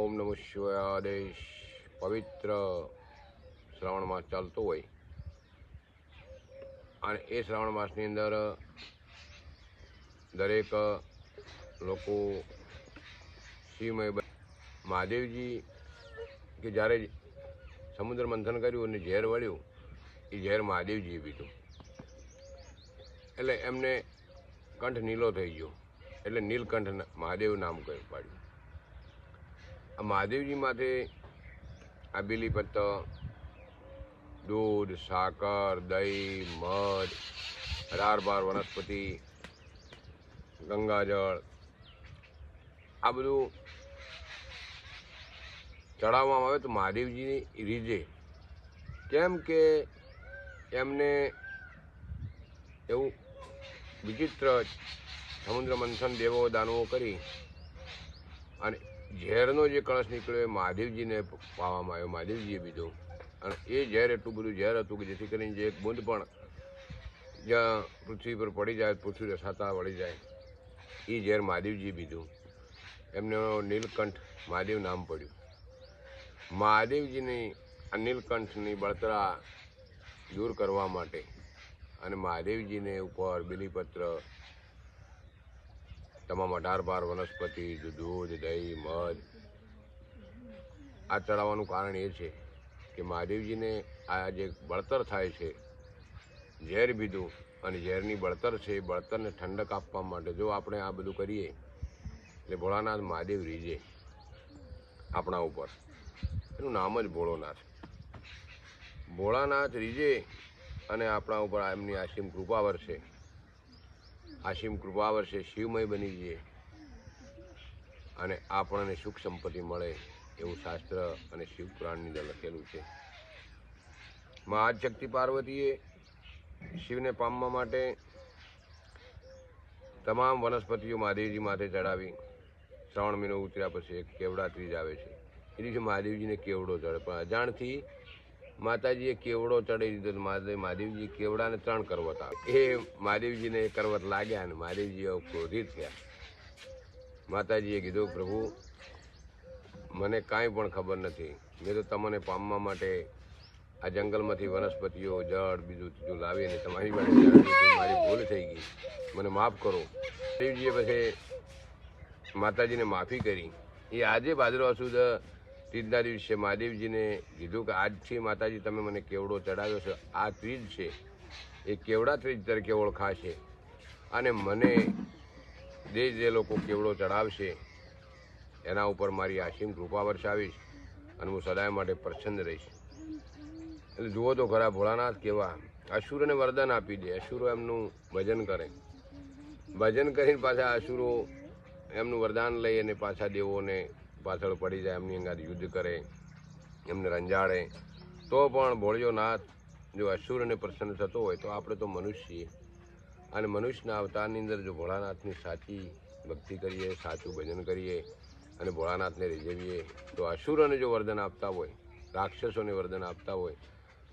ઓમ નમઃ શિવાય આદેશ પવિત્ર શ્રાવણ માસ ચાલતો હોય અને એ શ્રાવણ માસની અંદર દરેક લોકો શિવમય મહાદેવજી કે જ્યારે સમુદ્ર મંથન કર્યું અને ઝેર વળ્યું એ ઝેર મહાદેવજીએ પીધું એટલે એમને કંઠ નીલો થઈ ગયો એટલે નીલકંઠ મહાદેવ નામ કહ્યું પાડ્યું. આ મહાદેવજી માટે આ બીલીપત્ર, દૂધ, સાકર, દહીં, મધ, 18 વનસ્પતિ, ગંગાજળ આ બધું ચડાવવામાં આવે તો મહાદેવજીની રીઝે. કેમ કે એમને એવું વિચિત્ર સમુદ્ર મંથન દેવો દાનવો કરી અને ઝેરનો જે કળશ નીકળ્યો એ મહાદેવજીને પાવામાં આવ્યો, મહાદેવજીએ પીધો. અને એ ઝેર એટલું બધું ઝેર હતું કે જેથી કરીને જે એક બુંદ પણ જ્યાં પૃથ્વી પર પડી જાય, પૃથ્વી રસાતા વળી જાય, એ ઝેર મહાદેવજીએ પીધું. એમને નીલકંઠ મહાદેવ નામ પડ્યું. મહાદેવજીની આ નીલકંઠની બળતરા દૂર કરવા માટે અને મહાદેવજીને ઉપર બીલીપત્ર, તમામ 18 વનસ્પતિ, દૂધ, દહીં, મધ આ ચડાવવાનું કારણ એ છે કે મહાદેવજીને આ જે બળતર થાય છે, ઝેર પીધું અને ઝેરની બળતર છે, એ બળતરને ઠંડક આપવા માટે જો આપણે આ બધું કરીએ એટલે ભોળાનાથ મહાદેવ રીઝે આપણા ઉપર. એનું નામ જ ભોળોનાથ. ભોળાનાથ રીઝે અને આપણા ઉપર એમની આસીમ કૃપા વરસે, આસીમ કૃપા વરસે, શિવમય બની જઈએ અને આપણને સુખ સંપત્તિ મળે એવું શાસ્ત્ર અને શિવપુરાણની અંદર લખેલું છે. મહાશક્તિ પાર્વતીએ શિવને પામવા માટે તમામ વનસ્પતિઓ મહાદેવજી માથે ચડાવી. શ્રાવણ મહિનો ઉતર્યા પછી એક કેવડા ત્રીજ આવે છે, એ દિવસે મહાદેવજીને કેવડો ચડે. પણ અજાણથી માતાજીએ કેવડો ચડાવી દીધો. મહાદેવજી કેવડાને 3 કરવત આવે. એ મહાદેવજીને કરવત લાગ્યા અને મહાદેવજી ક્રોધિત થયા. માતાજીએ કીધું, પ્રભુ મને કાંઈ પણ ખબર નથી, મેં તો તમને પામવા માટે આ જંગલમાંથી વનસ્પતિઓ, જળ, બીજું ત્રીજું લાવી અને તમારી માટે મારી ભૂલ થઈ ગઈ, મને માફ કરો. મહાદેવજીએ પછી માતાજીને માફી કરી. એ આજે ભાદરવા સુદ ત્રીજના દિવસે મહાદેવજીને કીધું કે આજથી માતાજી તમે મને કેવડો ચડાવ્યો છે, આ ત્રીજ છે, એ કેવડા ત્રીજ તરીકે ઓળખાશે અને મને જે લોકો કેવડો ચડાવશે એના ઉપર મારી આસીમ કૃપા વરસાવીશ અને હું સદાય માટે પ્રસન્ન રહીશ. એટલે જુઓ તો ખરા ભોળાનાથ કેવા અસુરોને વરદાન આપી દે. અસુરો એમનું ભજન કરે, ભજન કરીને પાછા અસુરો એમનું વરદાન લઈ અને પાછા દેવોને પાછળ પડી જાય, એમની અંગાત યુદ્ધ કરે, એમને રંજાડે. તો પણ ભોળિયો નાથ જો અસુરને પ્રસન્ન થતો હોય તો આપણે તો મનુષ્ય છીએ અને મનુષ્યના અવતારની અંદર જો ભોળાનાથની સાચી ભક્તિ કરીએ, સાચું ભજન કરીએ અને ભોળાનાથને રીઝવીએ તો અસુરોને જો વરદાન આપતા હોય, રાક્ષસોને વરદાન આપતા હોય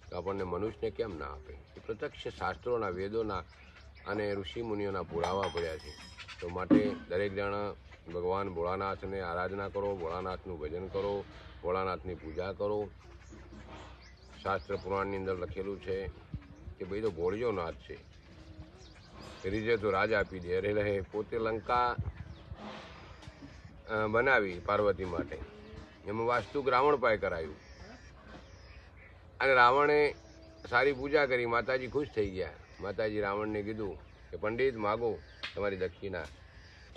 તો આપણને મનુષ્યને કેમ ના આપે? એ પ્રત્યક્ષ શાસ્ત્રોના, વેદોના અને ઋષિમુનિઓના પુરાવા પડ્યા છે. તો માટે દરેક જણ ભગવાન ભોળાનાથને આરાધના કરો, ભોળાનાથનું ભજન કરો, ભોળાનાથની પૂજા કરો. શાસ્ત્ર પુરાણની અંદર લખેલું છે કે ભાઈ તો ભોળિયો નાથ છે, રીઝે તો રાજ આપી દે. અરે રહે પોતે લંકા બનાવી પાર્વતી માટે, એમાં વાસ્તુ રાવણ પાસે કરાયું અને રાવણે સારી પૂજા કરી, માતાજી ખુશ થઈ ગયા. માતાજી રાવણને કીધું કે પંડિત માગો તમારી દક્ષિણા.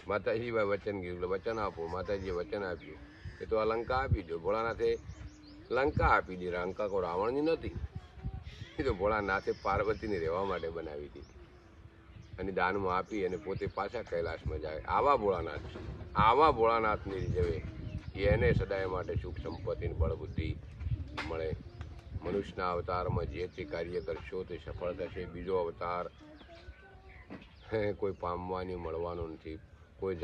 માતાજી ભાઈ વચન કીધું, વચન આપો. માતાજીએ વચન આપ્યું કે તો આ લંકા આપી દો. ભોળાનાથે લંકા આપી દી. લંકા કોઈ રાવણની નથી, એ તો ભોળાનાથે પાર્વતીને રહેવા માટે બનાવી દીધી અને દાનમાં આપી અને પોતે પાછા કૈલાસમાં જાય. આવા ભોળાનાથ છે. આવા ભોળાનાથની રીઝવે એને સદાય માટે સુખ સંપત્તિની બળબુદ્ધિ મળે. મનુષ્યના અવતારમાં જે તે કાર્ય કરશો તે સફળ થશે. બીજો અવતાર કોઈ પામવાની મળવાનો નથી. કોઈ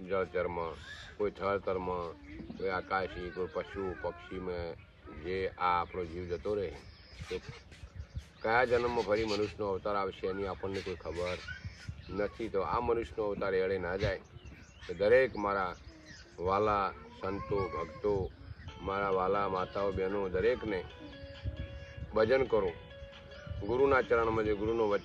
જળચરમાં, કોઈ થળતરમાં, કોઈ આકાશી, કોઈ પશુ પક્ષીમાં જે આ આપણો જીવ જતો રહે તો કયા જન્મમાં ફરી મનુષ્યનો અવતાર આવશે એની આપણને કોઈ ખબર નથી. તો આ મનુષ્યનો અવતાર એળે ના જાય તો દરેક મારા વાલા સંતો ભક્તો, મારા વાલા માતાઓ બહેનો દરેકને ભજન કરો. ગુરુના ચરણમાં જે ગુરુનું વચન